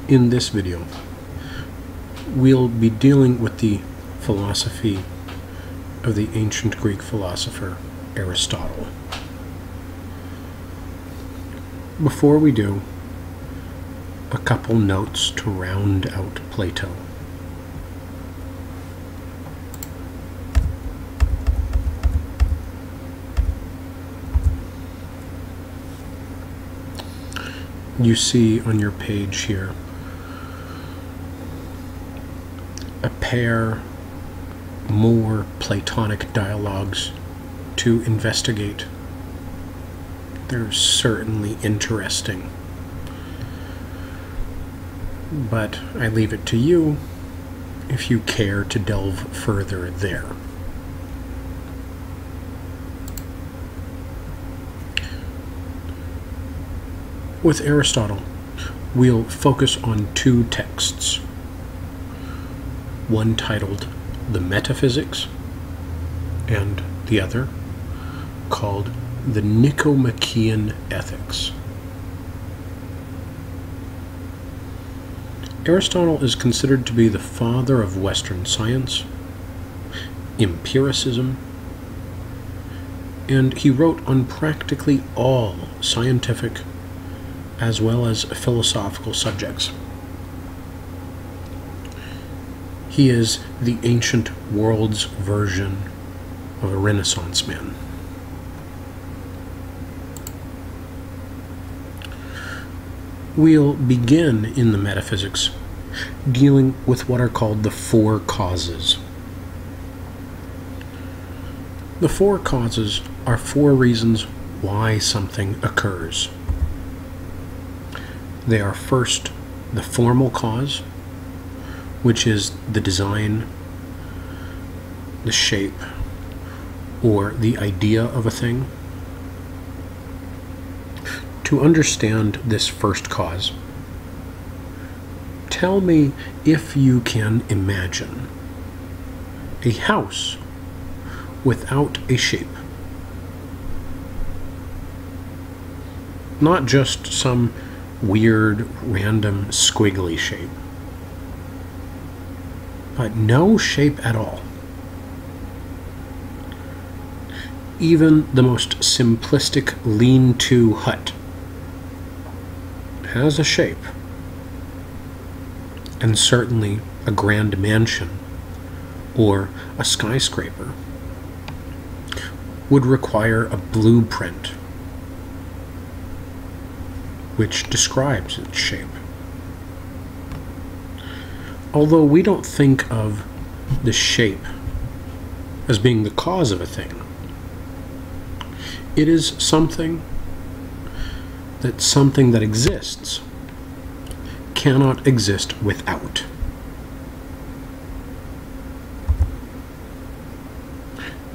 In this video, we'll be dealing with the philosophy of the ancient Greek philosopher Aristotle. Before we do, a couple notes to round out Plato. You see on your page here a pair more Platonic dialogues to investigate. They're certainly interesting, but I leave it to you if you care to delve further there. With Aristotle, we'll focus on two texts, one titled The Metaphysics and the other called the Nicomachean Ethics. Aristotle is considered to be the father of Western science, empiricism, and he wrote on practically all scientific as well as philosophical subjects. He is the ancient world's version of a Renaissance man. We'll begin in the Metaphysics dealing with what are called the four causes. The four causes are four reasons why something occurs. They are first the formal cause, which is the design, the shape, or the idea of a thing. To understand this first cause, tell me if you can imagine a house without a shape. Not just some weird, random, squiggly shape, but no shape at all. Even the most simplistic lean-to hut has a shape, and certainly a grand mansion or a skyscraper would require a blueprint which describes its shape. Although we don't think of the shape as being the cause of a thing, it is something that exists cannot exist without.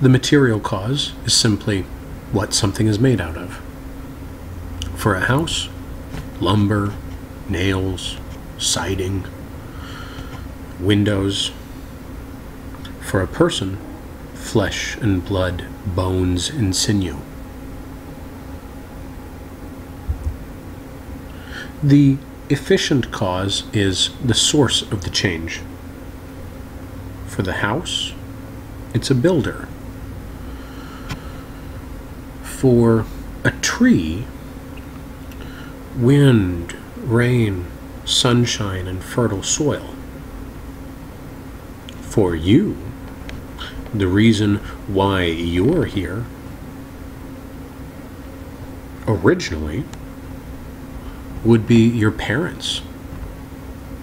The material cause is simply what something is made out of. For a house, lumber, nails, siding, windows. For a person, flesh and blood, bones and sinew. The efficient cause is the source of the change. For the house, it's a builder. For a tree, wind, rain, sunshine, and fertile soil. For you, the reason why you're here originally would be your parents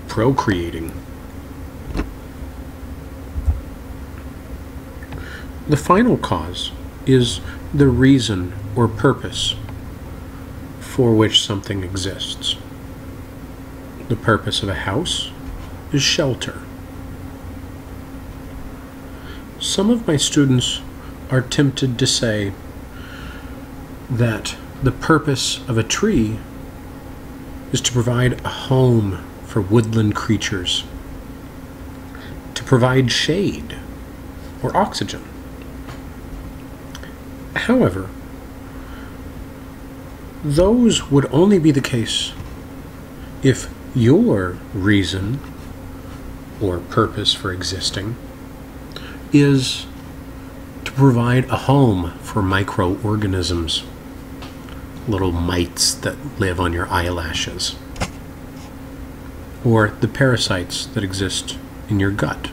procreating. The final cause is the reason or purpose for which something exists. The purpose of a house is shelter. Some of my students are tempted to say that the purpose of a tree is to provide a home for woodland creatures, to provide shade or oxygen. However, those would only be the case if Your reason or purpose for existing is to provide a home for microorganisms, little mites that live on your eyelashes, or the parasites that exist in your gut.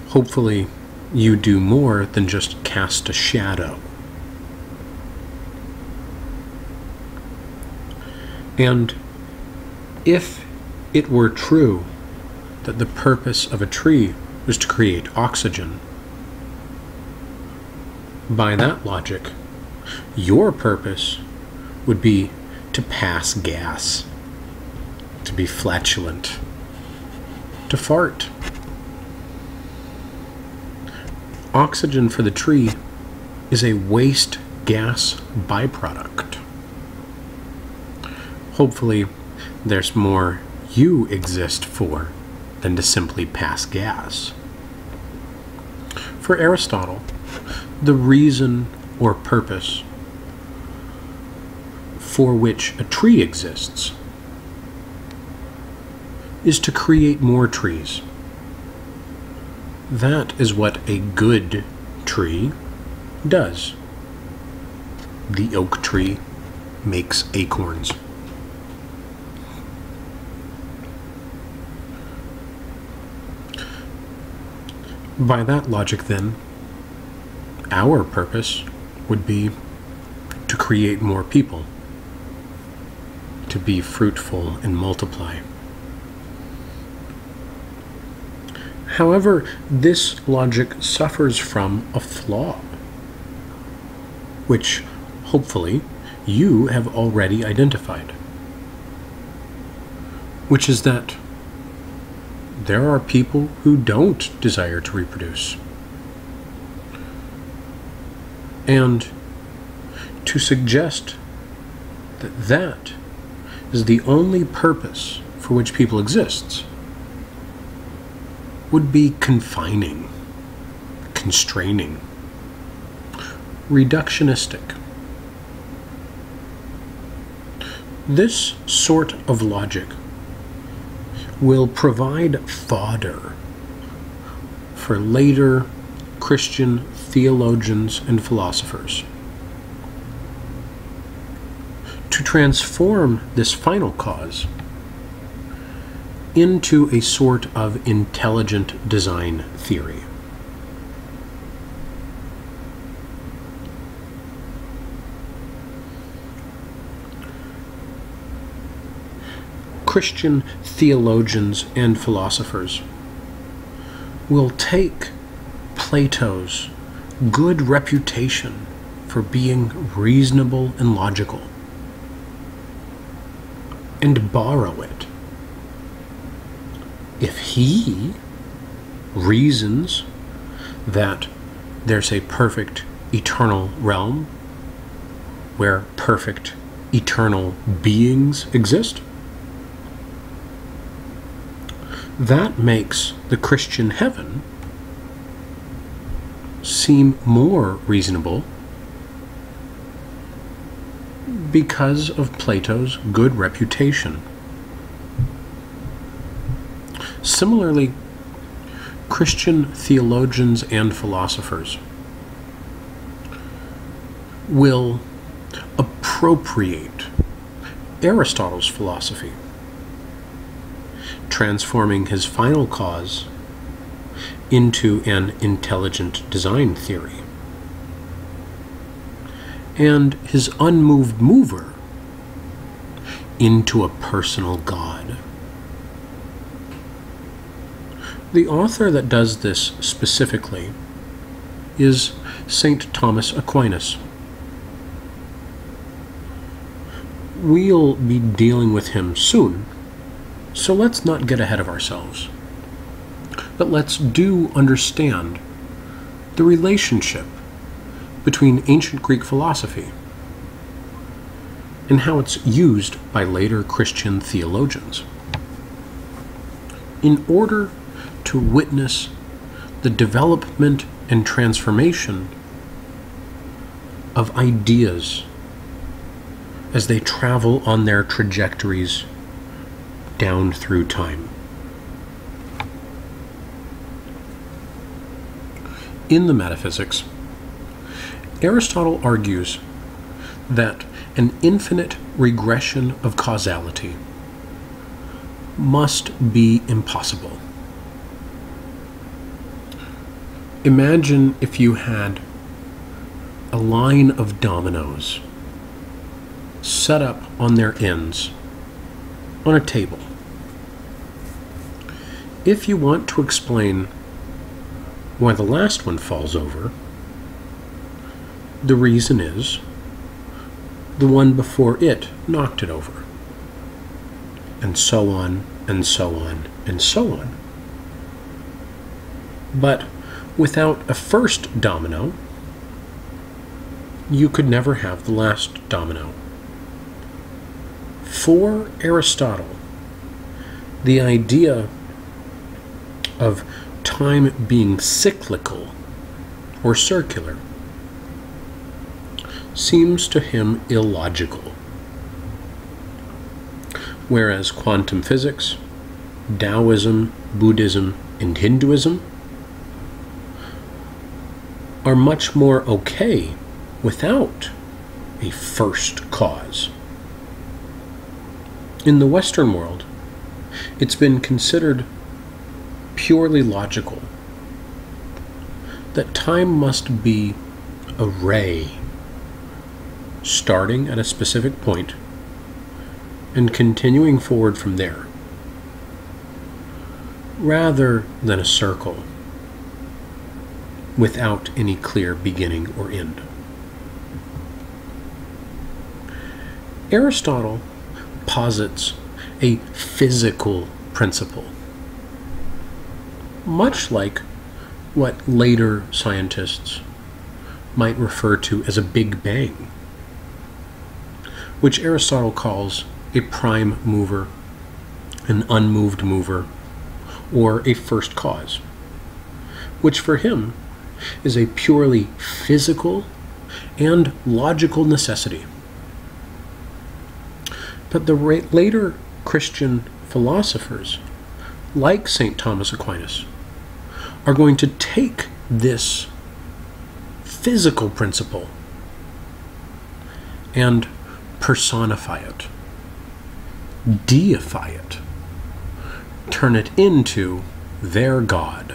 Hopefully, you do more than just cast a shadow. And if it were true that the purpose of a tree was to create oxygen, by that logic, your purpose would be to pass gas, to be flatulent, to fart. Oxygen for the tree is a waste gas byproduct. Hopefully, there's more you exist for than to simply pass gas. For Aristotle, the reason or purpose for which a tree exists is to create more trees. That is what a good tree does. The oak tree makes acorns. By that logic, then, our purpose would be to create more people, to be fruitful and multiply. However, this logic suffers from a flaw, which hopefully you have already identified, which is that there are people who don't desire to reproduce. And to suggest that that is the only purpose for which people exists would be confining, constraining, reductionistic. This sort of logic will provide fodder for later Christian theologians and philosophers to transform this final cause into a sort of intelligent design theory. Christian theologians and philosophers will take Plato's good reputation for being reasonable and logical and borrow it. If he reasons that there's a perfect eternal realm where perfect eternal beings exist, that makes the Christian heaven seem more reasonable because of Plato's good reputation. Similarly, Christian theologians and philosophers will appropriate Aristotle's philosophy, transforming his final cause into an intelligent design theory, and his unmoved mover into a personal God. The author that does this specifically is St. Thomas Aquinas. We'll be dealing with him soon, so let's not get ahead of ourselves. But let's do understand the relationship between ancient Greek philosophy and how it's used by later Christian theologians. In order to witness the development and transformation of ideas as they travel on their trajectories down through time. In the Metaphysics, Aristotle argues that an infinite regression of causality must be impossible. Imagine if you had a line of dominoes set up on their ends on a table. If you want to explain why the last one falls over, the reason is the one before it knocked it over, and so on, and so on, and so on. But without a first domino, you could never have the last domino. For Aristotle, the idea of time being cyclical or circular seems to him illogical, whereas quantum physics, Taoism, Buddhism, and Hinduism are much more okay without a first cause. In the Western world, it's been considered purely logical that time must be a ray starting at a specific point and continuing forward from there, rather than a circle without any clear beginning or end. Aristotle posits a physical principle, much like what later scientists might refer to as a Big Bang, which Aristotle calls a prime mover, an unmoved mover, or a first cause, which for him is a purely physical and logical necessity. But the later Christian philosophers, like St. Thomas Aquinas, are going to take this physical principle and personify it, deify it, turn it into their God.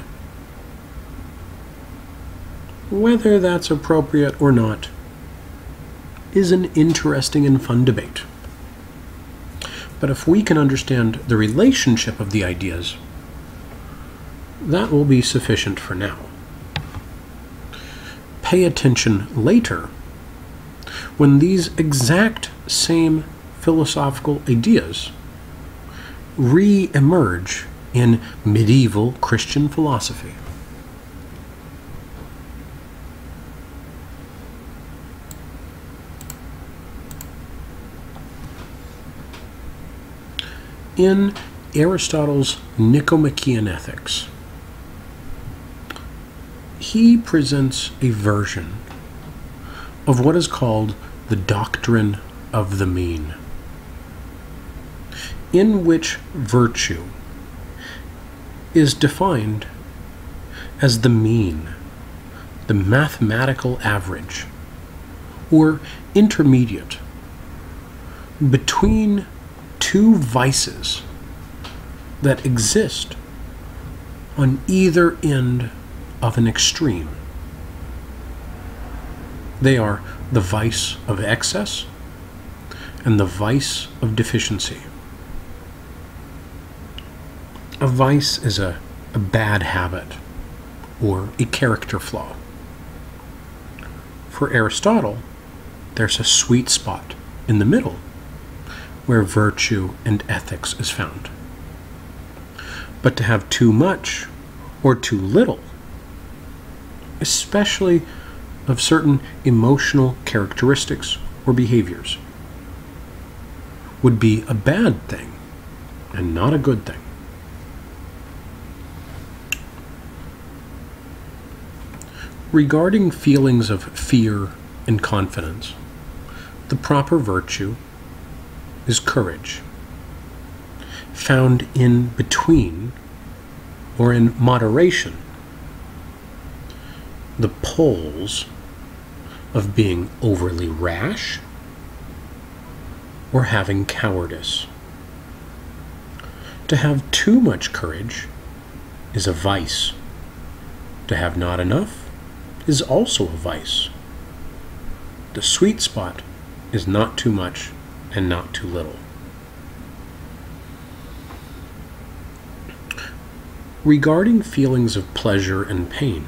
Whether that's appropriate or not is an interesting and fun debate. But if we can understand the relationship of the ideas, that will be sufficient for now. Pay attention later when these exact same philosophical ideas re-emerge in medieval Christian philosophy. In Aristotle's Nicomachean Ethics, he presents a version of what is called the doctrine of the mean, in which virtue is defined as the mean, the mathematical average, or intermediate, between two vices that exist on either end of an extreme. They are the vice of excess and the vice of deficiency. A vice is a bad habit or a character flaw. For Aristotle, there's a sweet spot in the middle where virtue and ethics is found. But to have too much or too little, especially of certain emotional characteristics or behaviors, would be a bad thing and not a good thing. Regarding feelings of fear and confidence, the proper virtue is courage, found in between or in moderation the poles of being overly rash or having cowardice. To have too much courage is a vice. To have not enough is also a vice. The sweet spot is not too much and not too little. Regarding feelings of pleasure and pain,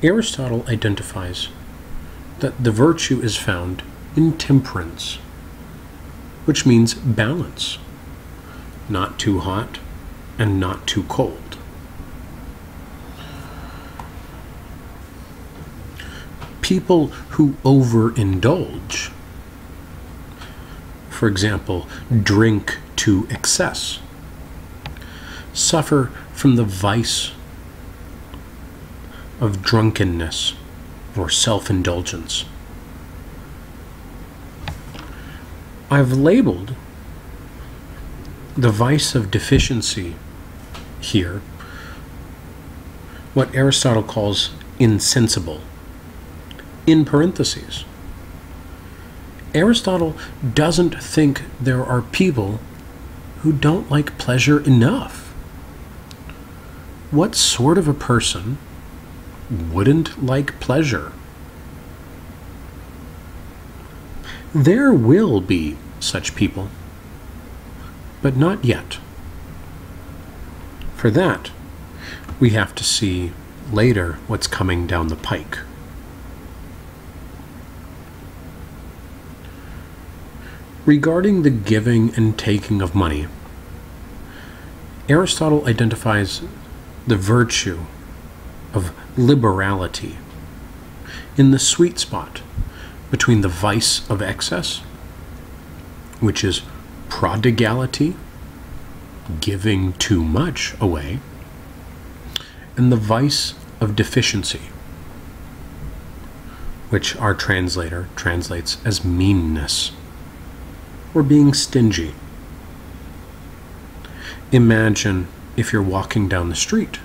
Aristotle identifies that the virtue is found in temperance, which means balance, not too hot and not too cold. People who overindulge, for example, drink to excess, suffer from the vice of drunkenness or self-indulgence. I've labeled the vice of deficiency here what Aristotle calls insensible. In parentheses, Aristotle doesn't think there are people who don't like pleasure enough. What sort of a person wouldn't like pleasure? There will be such people, but not yet. For that, we have to see later what's coming down the pike. Regarding the giving and taking of money, Aristotle identifies the virtue of liberality in the sweet spot between the vice of excess, which is prodigality, giving too much away, and the vice of deficiency, which our translator translates as meanness, or being stingy. Imagine if you're walking down the street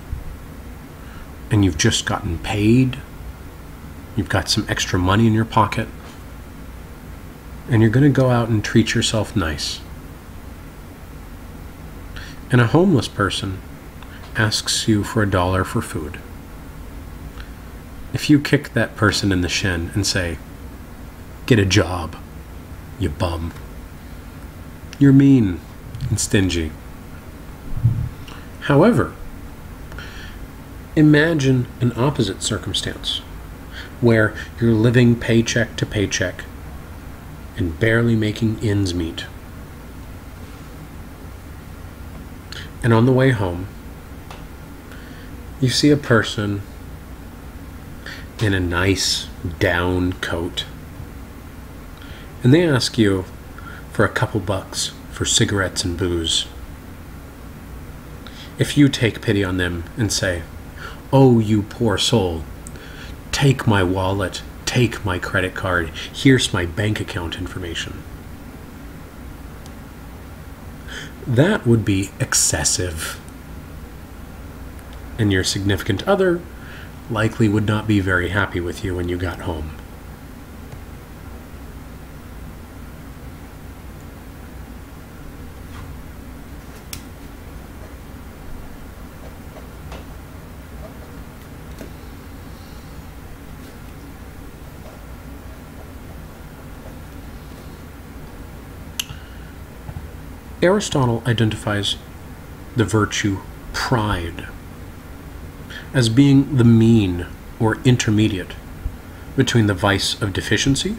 and you've just gotten paid, you've got some extra money in your pocket, and you're going to go out and treat yourself nice. And a homeless person asks you for $1 for food. If you kick that person in the shin and say, "Get a job, you bum," you're mean and stingy. However, imagine an opposite circumstance where you're living paycheck to paycheck and barely making ends meet. And on the way home, you see a person in a nice down coat, and they ask you for a couple bucks for cigarettes and booze. If you take pity on them and say, "Oh, you poor soul, take my wallet, take my credit card, here's my bank account information," that would be excessive. And your significant other likely would not be very happy with you when you got home. Aristotle identifies the virtue pride as being the mean or intermediate between the vice of deficiency,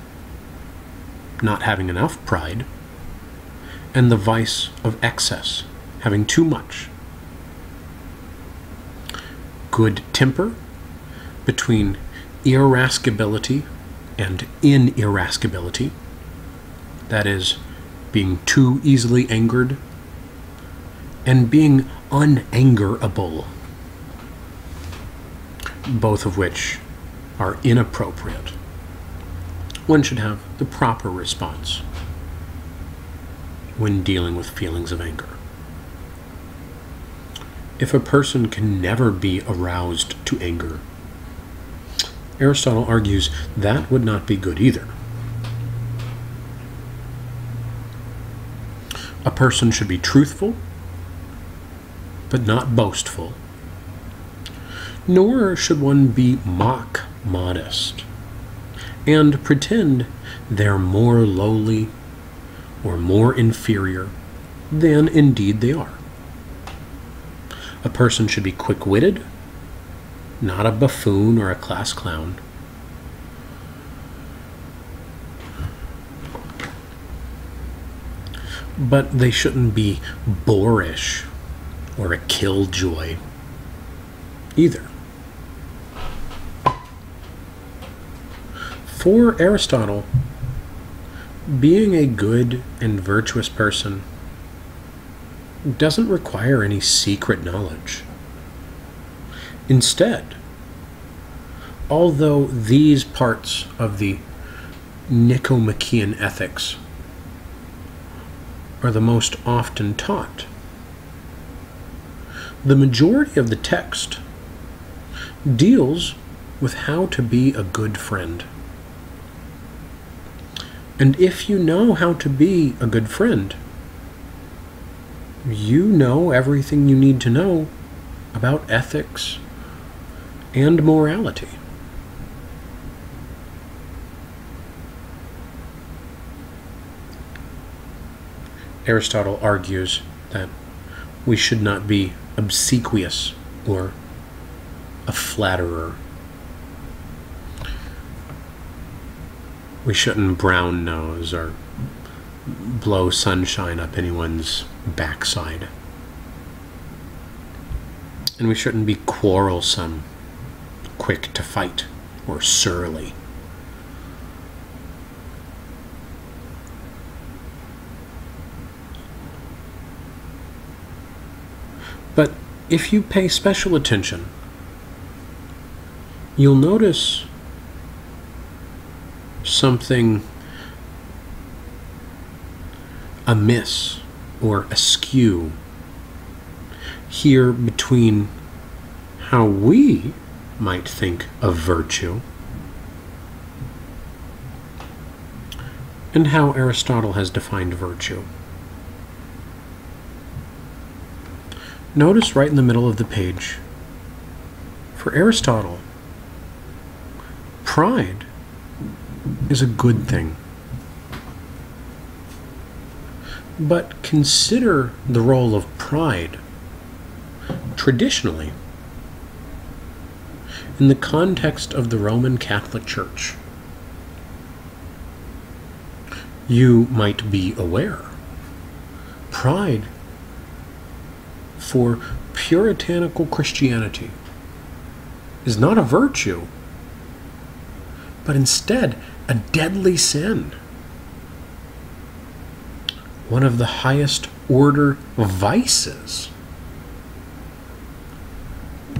not having enough pride, and the vice of excess, having too much. Good temper between irascibility and inirascibility, that is, being too easily angered, and being unangerable, both of which are inappropriate. One should have the proper response. when dealing with feelings of anger. If a person can never be aroused to anger, Aristotle argues that would not be good either. A person should be truthful, but not boastful, nor should one be mock modest and pretend they're more lowly or more inferior than indeed they are. A person should be quick-witted, not a buffoon or a class clown. But they shouldn't be boorish or a killjoy either. For Aristotle, being a good and virtuous person doesn't require any secret knowledge. Instead, although these parts of the Nicomachean ethics are the most often taught, the majority of the text deals with how to be a good friend. And if you know how to be a good friend, you know everything you need to know about ethics and morality. Aristotle argues that we should not be obsequious or a flatterer. We shouldn't brown nose or blow sunshine up anyone's backside. And we shouldn't be quarrelsome, quick to fight, or surly. But if you pay special attention, you'll notice something amiss or askew here between how we might think of virtue and how Aristotle has defined virtue. Notice right in the middle of the page, for Aristotle, pride is a good thing. But consider the role of pride traditionally in the context of the Roman Catholic Church. You might be aware, pride for puritanical Christianity is not a virtue, but instead a deadly sin. One of the highest order vices.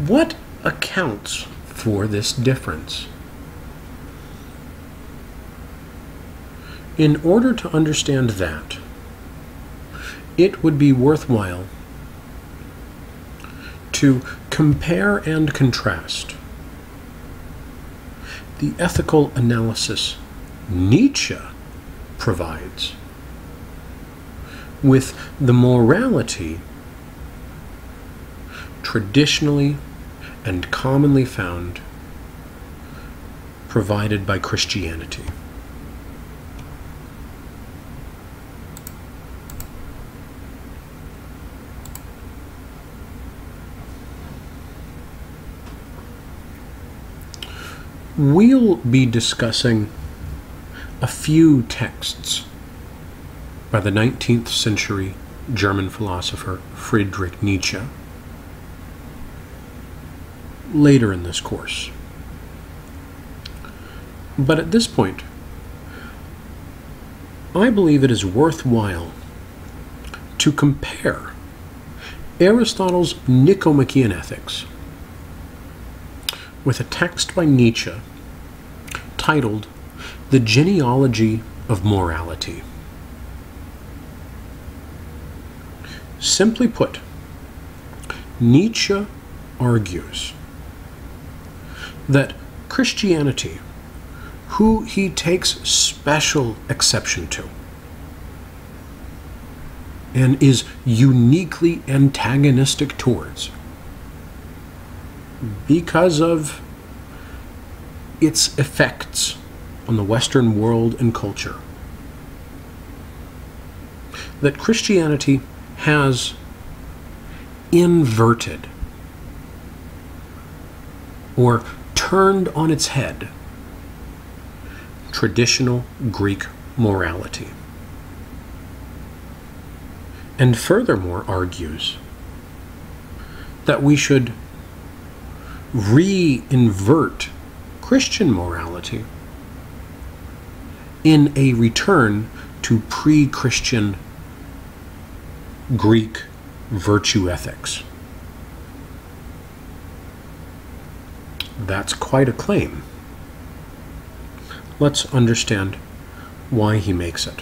What accounts for this difference? In order to understand that, it would be worthwhile to compare and contrast the ethical analysis Nietzsche provides with the morality traditionally and commonly found provided by Christianity. We'll be discussing a few texts by the 19th century German philosopher Friedrich Nietzsche later in this course. But at this point, I believe it is worthwhile to compare Aristotle's Nicomachean Ethics with a text by Nietzsche titled The Genealogy of Morality. Simply put, Nietzsche argues that Christianity, who he takes special exception to, and is uniquely antagonistic towards, because of its effects on the Western world and culture, that Christianity has inverted or turned on its head traditional Greek morality. And furthermore argues that we should re-invert Christian morality in a return to pre-Christian Greek virtue ethics. That's quite a claim. Let's understand why he makes it.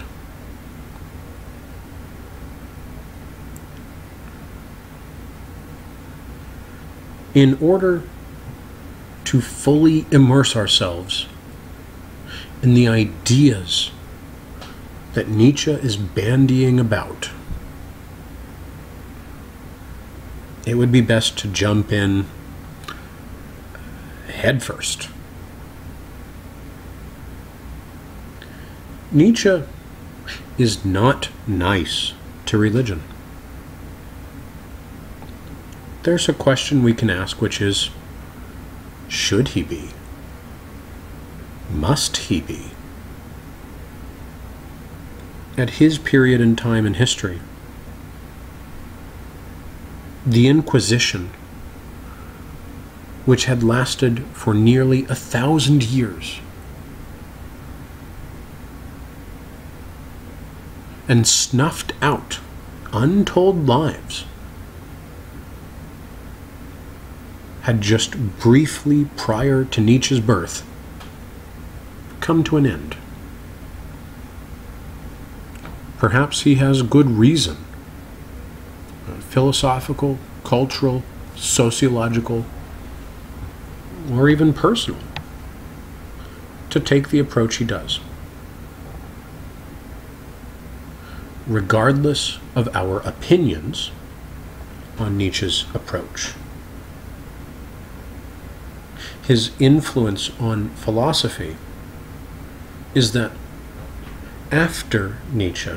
In order to fully immerse ourselves in the ideas that Nietzsche is bandying about, it would be best to jump in headfirst. Nietzsche is not nice to religion. There's a question we can ask, which is, should he be? Must he be? At his period in time and history, the Inquisition, which had lasted for nearly 1,000 years, and snuffed out untold lives, had just briefly prior to Nietzsche's birth come to an end. Perhaps he has good reason, philosophical, cultural, sociological, or even personal, to take the approach he does. Regardless of our opinions on Nietzsche's approach, his influence on philosophy is that after Nietzsche,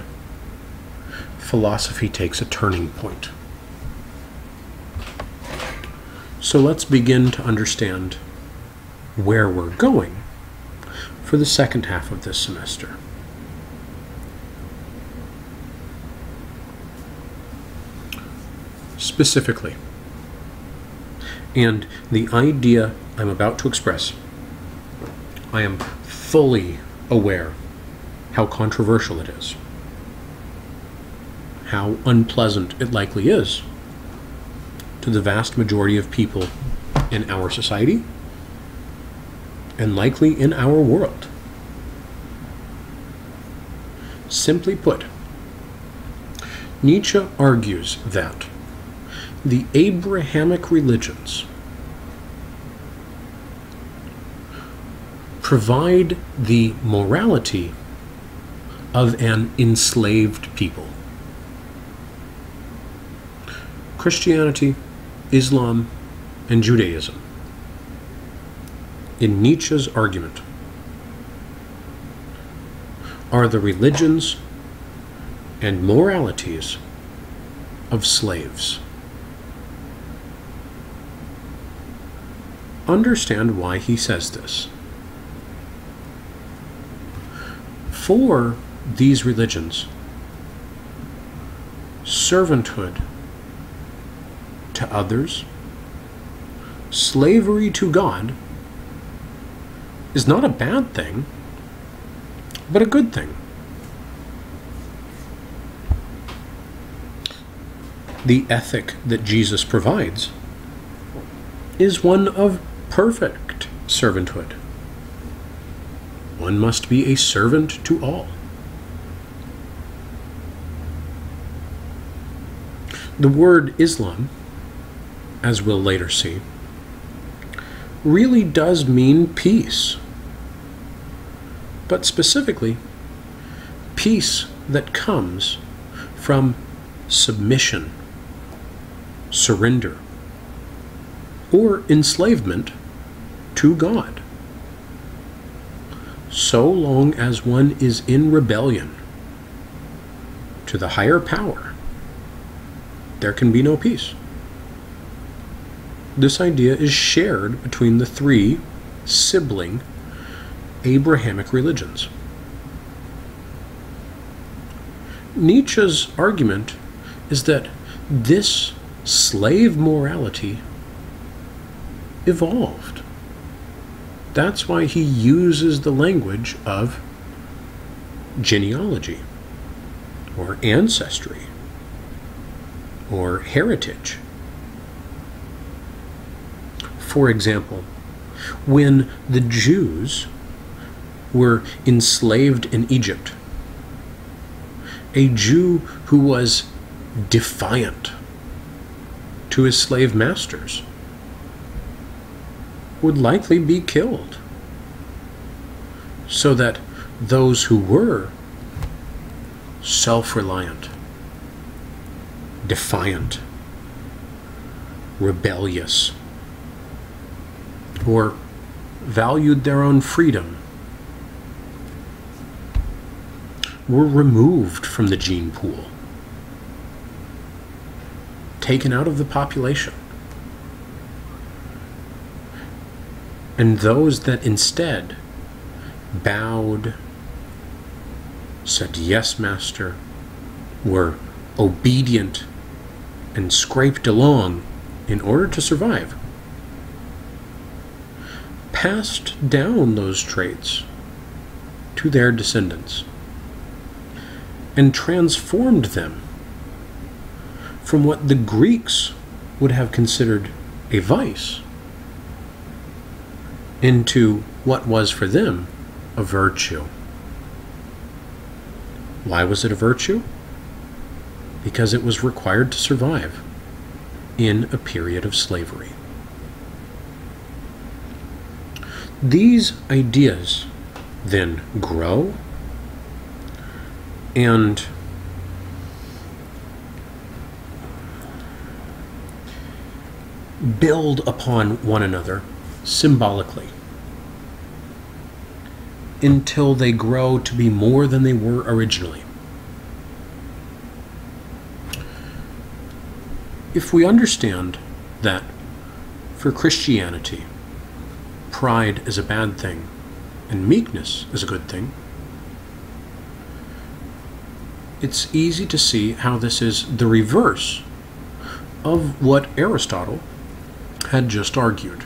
philosophy takes a turning point. So let's begin to understand where we're going for the second half of this semester. Specifically, and the idea I'm about to express, I am fully aware how controversial it is, how unpleasant it likely is to the vast majority of people in our society and likely in our world. Simply put, Nietzsche argues that the Abrahamic religions provide the morality of an enslaved people. Christianity, Islam, and Judaism, in Nietzsche's argument, are the religions and moralities of slaves. Understand why he says this. For these religions, servanthood to others, slavery to God, is not a bad thing, but a good thing. The ethic that Jesus provides is one of perfect servanthood. One must be a servant to all. The word Islam, as we'll later see, really does mean peace. But specifically, peace that comes from submission, surrender, or enslavement to God. So long as one is in rebellion to the higher power, there can be no peace. This idea is shared between the three sibling Abrahamic religions. Nietzsche's argument is that this slave morality evolved. That's why he uses the language of genealogy, or ancestry, or heritage. For example, when the Jews were enslaved in Egypt, a Jew who was defiant to his slave masters would likely be killed, so that those who were self-reliant, defiant, rebellious, or valued their own freedom were removed from the gene pool, taken out of the population. And those that instead bowed, said, "Yes, master," were obedient and scraped along in order to survive, passed down those traits to their descendants and transformed them from what the Greeks would have considered a vice into what was for them a virtue. Why was it a virtue? Because it was required to survive in a period of slavery. These ideas then grow and build upon one another symbolically until they grow to be more than they were originally. If we understand that for Christianity, pride is a bad thing and meekness is a good thing, it's easy to see how this is the reverse of what Aristotle had just argued,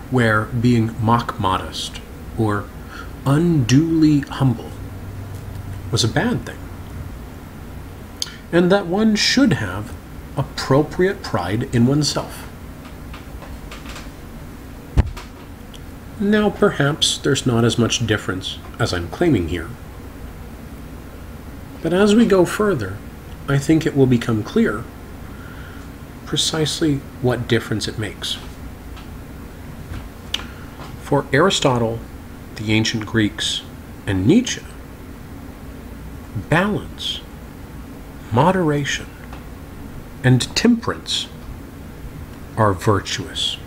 where being mock-modest or unduly humble was a bad thing, and that one should have appropriate pride in oneself. Now, perhaps there's not as much difference as I'm claiming here, but as we go further, I think it will become clear precisely what difference it makes. For Aristotle, the ancient Greeks, and Nietzsche, balance, moderation, and temperance are virtuous.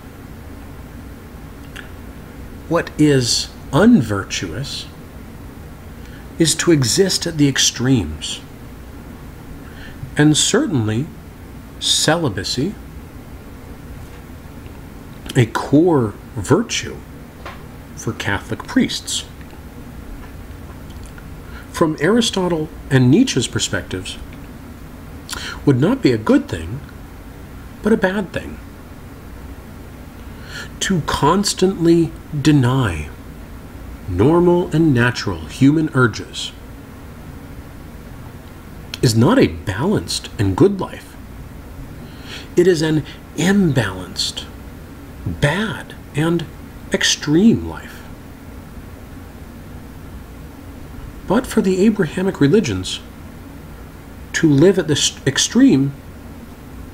What is unvirtuous is to exist at the extremes, and certainly celibacy, a core virtue for Catholic priests. From Aristotle and Nietzsche's perspectives, would not be a good thing, but a bad thing. To constantly deny normal and natural human urges is not a balanced and good life. It is an imbalanced, bad, and extreme life. But for the Abrahamic religions, to to live at the extreme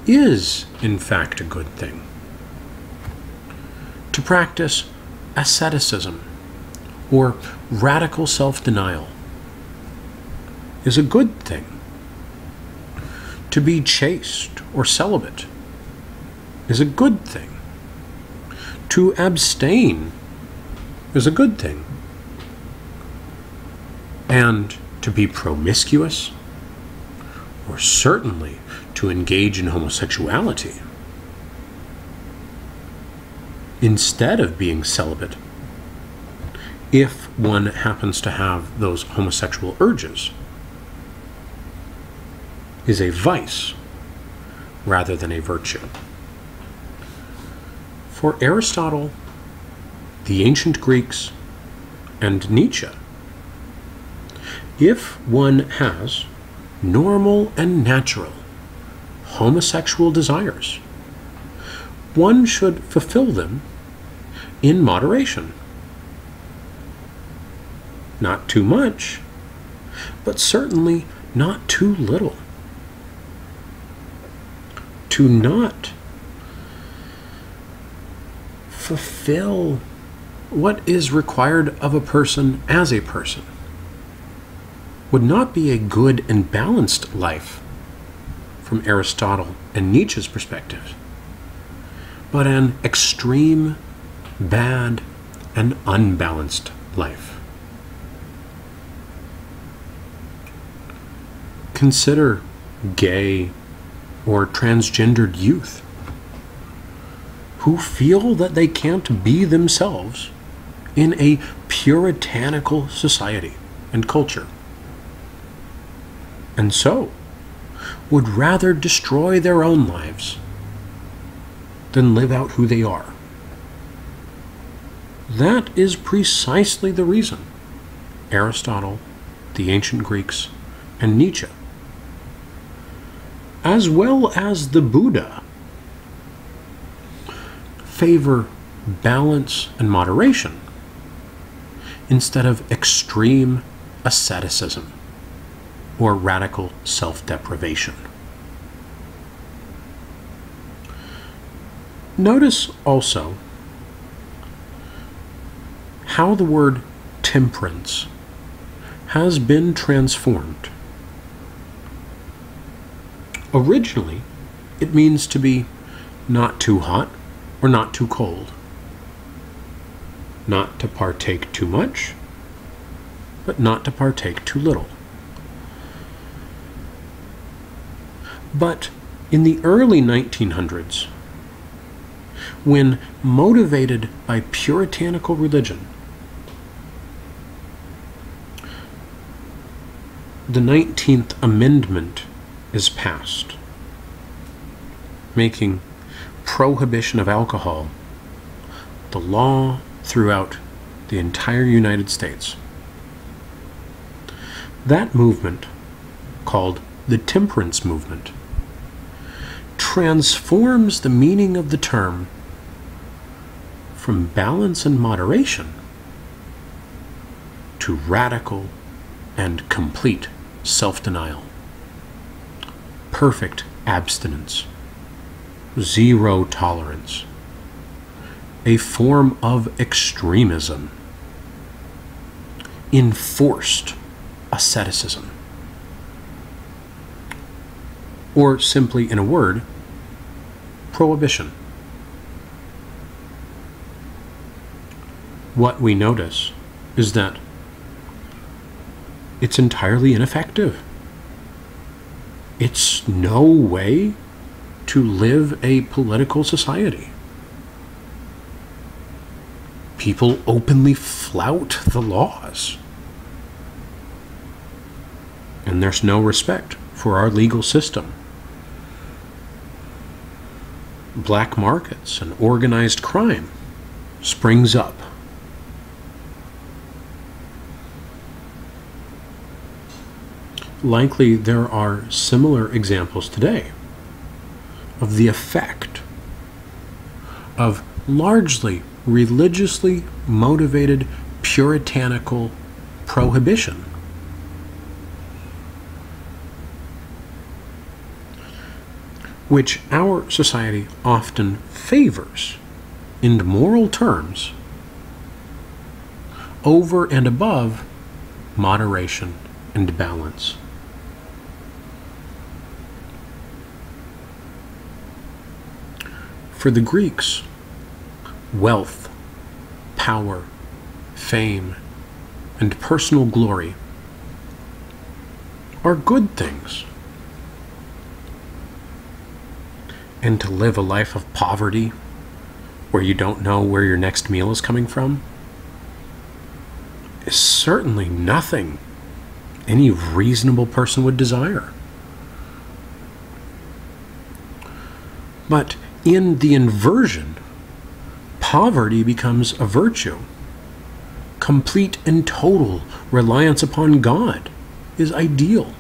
is, in fact, a good thing. To practice asceticism or radical self-denial is a good thing. To be chaste or celibate is a good thing. To abstain is a good thing. And to be promiscuous, or certainly to engage in homosexuality, instead of being celibate, if one happens to have those homosexual urges, is a vice rather than a virtue. For Aristotle, the ancient Greeks, and Nietzsche, if one has normal and natural homosexual desires, one should fulfill them in moderation. Not too much, but certainly not too little. To not fulfill what is required of a person as a person would not be a good and balanced life from Aristotle and Nietzsche's perspective, but an extreme, bad, and unbalanced life. Consider gay or transgendered youth who feel that they can't be themselves in a puritanical society and culture, and so would rather destroy their own lives than live out who they are. That is precisely the reason Aristotle, the ancient Greeks, and Nietzsche, as well as the Buddha, favor balance and moderation instead of extreme asceticism or radical self-deprivation. Notice also how the word temperance has been transformed. Originally, it means to be not too hot or not too cold, not to partake too much, but not to partake too little. But in the early 1900s, when motivated by puritanical religion, the 19th Amendment is passed, making prohibition of alcohol the law throughout the entire United States. That movement, called the temperance movement, transforms the meaning of the term from balance and moderation to radical and complete self-denial, perfect abstinence, zero tolerance, a form of extremism, enforced asceticism, or simply in a word, prohibition. What we notice is that it's entirely ineffective. It's no way to live a political society. People openly flout the laws, and there's no respect for our legal system. Black markets and organized crime springs up. Likely there are similar examples today of the effect of largely religiously motivated puritanical prohibition which our society often favors in moral terms over and above moderation and balance. For the Greeks, wealth, power, fame, and personal glory are good things. And to live a life of poverty where you don't know where your next meal is coming from is certainly nothing any reasonable person would desire. But in the inversion, poverty becomes a virtue. Complete and total reliance upon God is ideal.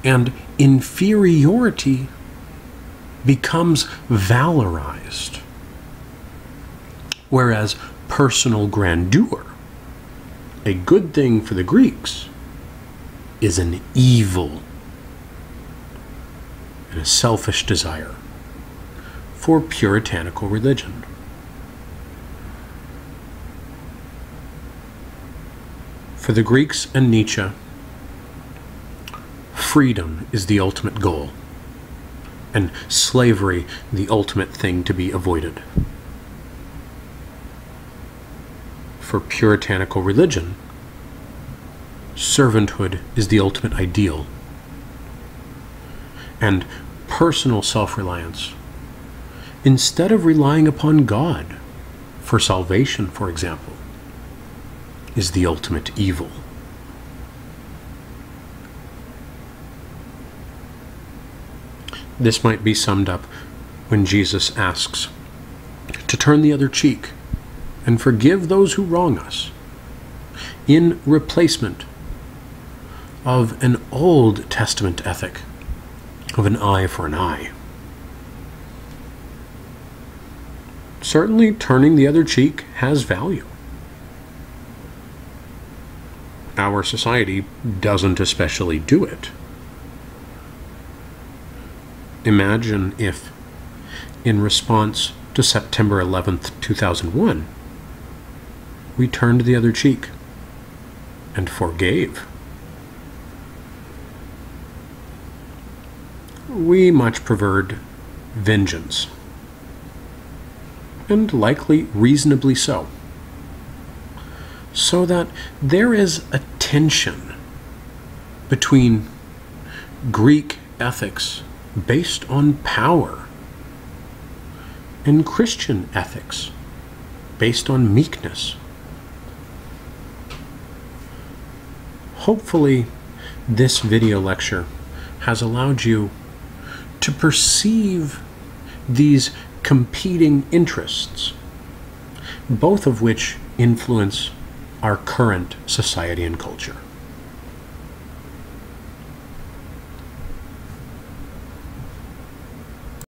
And inferiority becomes valorized. Whereas personal grandeur, a good thing for the Greeks, is an evil and a selfish desire for puritanical religion. For the Greeks and Nietzsche, freedom is the ultimate goal, and slavery the ultimate thing to be avoided. For puritanical religion, servanthood is the ultimate ideal, and personal self-reliance, instead of relying upon God for salvation, for example, is the ultimate evil. This might be summed up when Jesus asks to turn the other cheek and forgive those who wrong us, in replacement of an Old Testament ethic of an eye for an eye. Certainly, turning the other cheek has value. Our society doesn't especially do it. Imagine if, in response to September 11th, 2001, we turned the other cheek and forgave. We much preferred vengeance, and likely reasonably so, so that there is a tension between Greek ethics based on power and Christian ethics based on meekness. Hopefully, this video lecture has allowed you to perceive these competing interests, both of which influence our current society and culture.